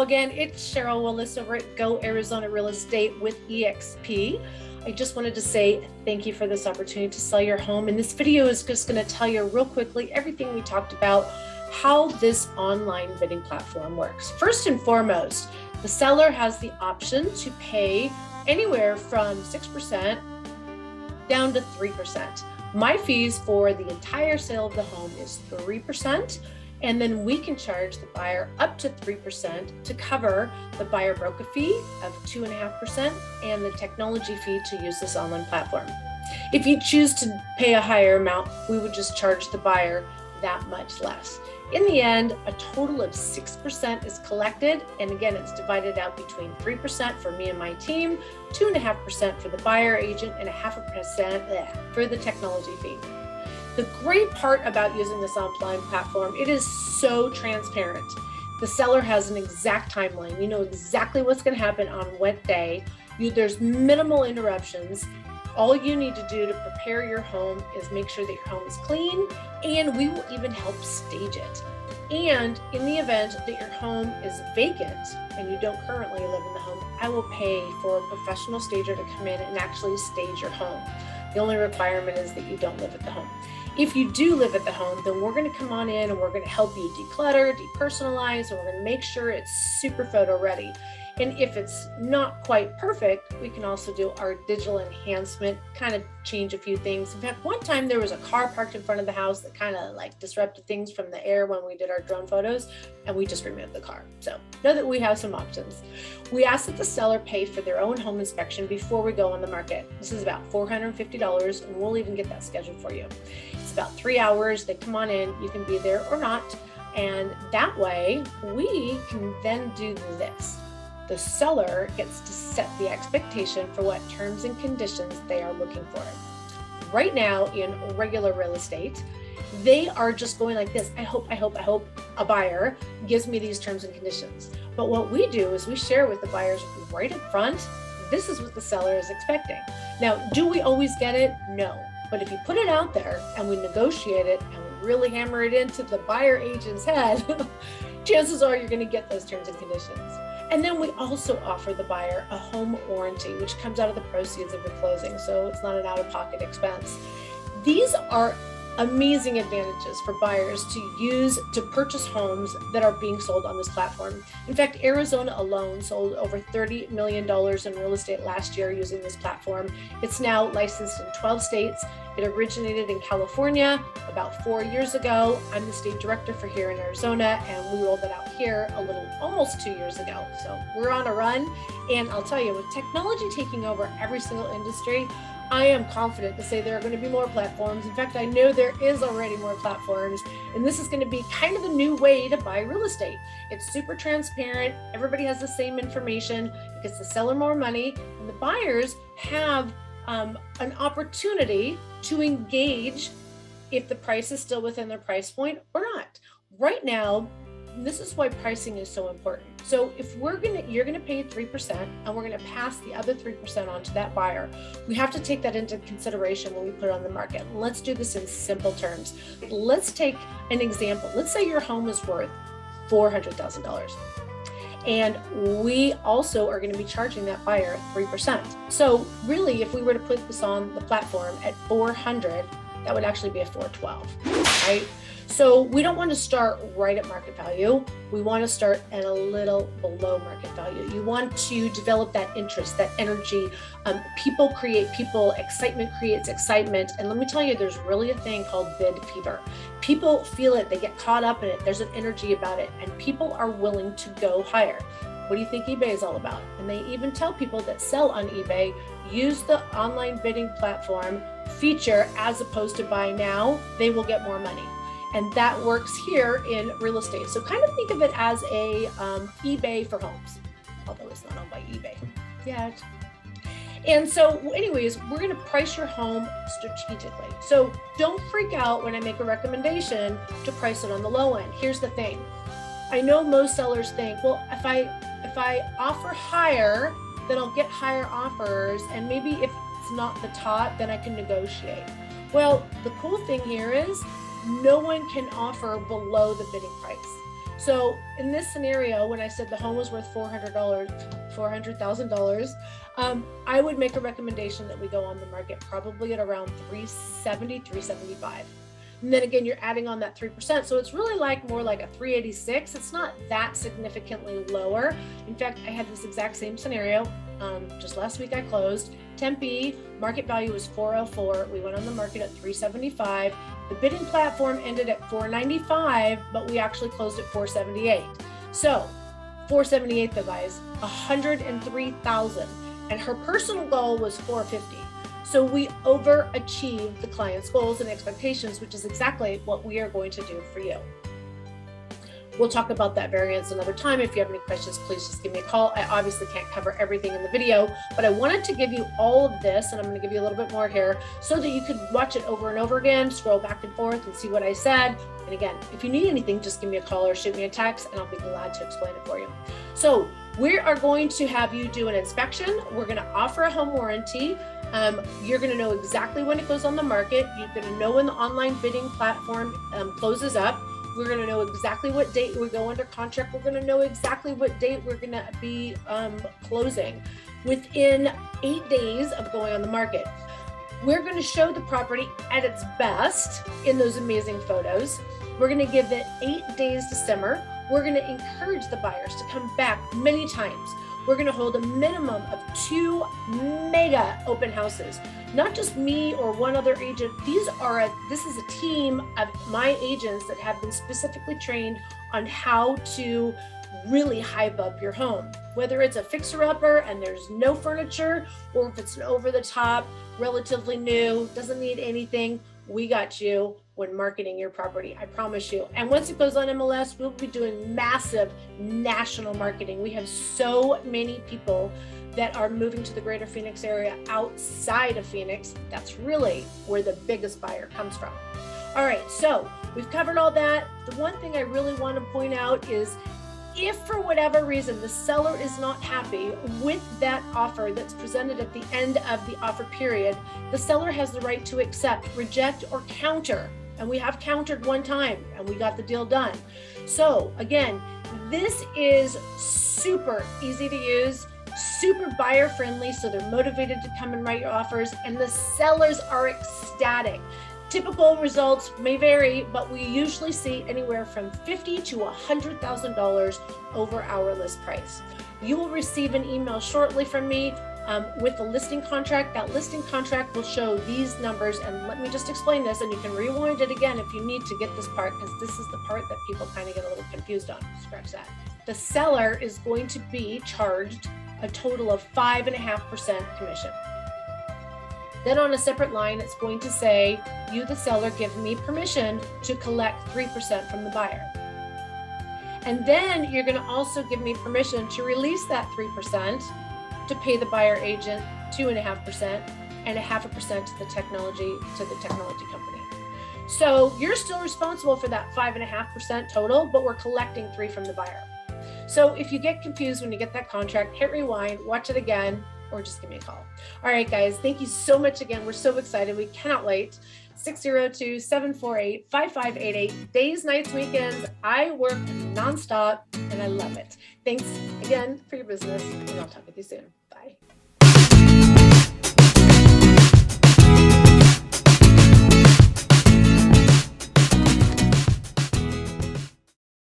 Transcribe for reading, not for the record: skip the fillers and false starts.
again, it's Sheryl Willis over at Go Arizona Real Estate with EXP. I just wanted to say thank you for this opportunity to sell your home. And this video is just going to tell you real quickly everything we talked about, how this online bidding platform works. First and foremost, the seller has the option to pay anywhere from 6% down to 3%. My fees for the entire sale of the home is 3%. And then we can charge the buyer up to 3% to cover the buyer broker fee of 2.5% and the technology fee to use this online platform. If you choose to pay a higher amount, we would just charge the buyer that much less. In the end, a total of 6% is collected. And again, it's divided out between 3% for me and my team, 2.5% for the buyer agent, and 0.5% for the technology fee. The great part about using this online platform, it is so transparent. The seller has an exact timeline. You know exactly what's going to happen on what day. There's minimal interruptions. All you need to do to prepare your home is make sure that your home is clean, and we will even help stage it. And in the event that your home is vacant and you don't currently live in the home, I will pay for a professional stager to come in and actually stage your home. The only requirement is that you don't live at the home. If you do live at the home, then we're going to come on in and we're going to help you declutter, depersonalize, and we're going to make sure it's super photo ready. And if it's not quite perfect, we can also do our digital enhancement, kind of change a few things. In fact, one time there was a car parked in front of the house that kind of like disrupted things from the air when we did our drone photos, and we just removed the car. So know that we have some options. We ask that the seller pay for their own home inspection before we go on the market. This is about $450, and we'll even get that scheduled for you. It's about 3 hours. They come on in. You can be there or not. And that way, we can then do this. The seller gets to set the expectation for what terms and conditions they are looking for. Right now in regular real estate, they are just going like this. I hope a buyer gives me these terms and conditions. But what we do is we share with the buyers right up front, this is what the seller is expecting. Now, do we always get it? No. But if you put it out there and we negotiate it and we really hammer it into the buyer agent's head, chances are you're going to get those terms and conditions. And then we also offer the buyer a home warranty, which comes out of the proceeds of your closing, so it's not an out-of-pocket expense. These are amazing advantages for buyers to use to purchase homes that are being sold on this platform. In fact, Arizona alone sold over $30 million in real estate last year using this platform. It's now licensed in 12 states. It originated in California about 4 years ago. I'm the state director for here in Arizona, and we rolled it out here almost 2 years ago. So we're on a run. And I'll tell you, with technology taking over every single industry, I am confident to say there are going to be more platforms. In fact, I know there is already more platforms, and this is going to be kind of the new way to buy real estate. It's super transparent. Everybody has the same information. It gets the seller more money, and the buyers have an opportunity to engage if the price is still within their price point or not. Right now, this is why pricing is so important. So if you're gonna pay 3% and we're gonna pass the other 3% on to that buyer, we have to take that into consideration when we put it on the market. Let's do this in simple terms. Let's take an example. Let's say your home is worth $400,000. And we also are going to be charging that buyer 3%. So really, if we were to put this on the platform at 400, that would actually be a 412, right? So we don't want to start right at market value. We want to start at a little below market value. You want to develop that interest, that energy. People create people, excitement creates excitement. And let me tell you, there's really a thing called bid fever. People feel it, they get caught up in it. There's an energy about it, and people are willing to go higher. What do you think eBay is all about? And they even tell people that sell on eBay, use the online bidding platform feature as opposed to buy now, they will get more money. And that works here in real estate. So kind of think of it as a eBay for homes, although it's not owned by eBay yet. And so anyways, we're gonna price your home strategically. So don't freak out when I make a recommendation to price it on the low end. Here's the thing. I know most sellers think, well, if I offer higher, then I'll get higher offers. And maybe if it's not the top, then I can negotiate. Well, the cool thing here is no one can offer below the bidding price. So in this scenario, when I said the home was worth $400,000, I would make a recommendation that we go on the market probably at around 370, 375. And then again, you're adding on that 3%. So it's really more like a 386. It's not that significantly lower. In fact, I had this exact same scenario. Just last week I closed. Tempe, market value was 404. We went on the market at 375. The bidding platform ended at 495, but we actually closed at 478. So 478 though, guys, 103,000. And her personal goal was 450. So we overachieved the client's goals and expectations, which is exactly what we are going to do for you. We'll talk about that variance another time. If you have any questions, please just give me a call. I obviously can't cover everything in the video, but I wanted to give you all of this, and I'm going to give you a little bit more here so that you could watch it over and over again, scroll back and forth and see what I said. And again, if you need anything, just give me a call or shoot me a text and I'll be glad to explain it for you. So we are going to have you do an inspection. We're going to offer a home warranty. You're going to know exactly when it goes on the market. You're going to know when the online bidding platform closes up. We're going to know exactly what date we go under contract. We're going to know exactly what date we're going to be closing within 8 days of going on the market. We're going to show the property at its best in those amazing photos. We're going to give it 8 days to simmer. We're going to encourage the buyers to come back many times. We're going to hold a minimum of 2 mega open houses. Not just me or one other agent. This is a team of my agents that have been specifically trained on how to really hype up your home. Whether it's a fixer-upper and there's no furniture, or if it's an over-the-top, relatively new, doesn't need anything, we got you when marketing your property, I promise you. And once it goes on MLS, we'll be doing massive national marketing. We have so many people that are moving to the greater Phoenix area outside of Phoenix. That's really where the biggest buyer comes from. All right, so we've covered all that. The one thing I really want to point out is if for whatever reason the seller is not happy with that offer that's presented at the end of the offer period, the seller has the right to accept, reject, or counter. And we have countered one time and we got the deal done. So again, this is super easy to use, super buyer friendly, so they're motivated to come and write your offers, and the sellers are ecstatic. Typical results may vary, but we usually see anywhere from $50,000 to $100,000 over our list price. You will receive an email shortly from me with the listing contract. That listing contract will show these numbers, and let me just explain this, and you can rewind it again if you need to get this part, because this is the part that people kind of get a little confused on. Scratch that. The seller is going to be charged a total of 5.5% commission. Then on a separate line, it's going to say, you, the seller, give me permission to collect 3% from the buyer. And then you're going to also give me permission to release that 3% to pay the buyer agent 2.5% and 0.5% to the technology company. So you're still responsible for that 5.5% total, but we're collecting 3% from the buyer. So if you get confused when you get that contract, hit rewind, watch it again, or just give me a call. All right, guys, thank you so much again. We're so excited. We cannot wait. 602-748-5588. Days, nights, weekends. I work nonstop and I love it. Thanks again for your business, and I'll talk with you soon. Bye.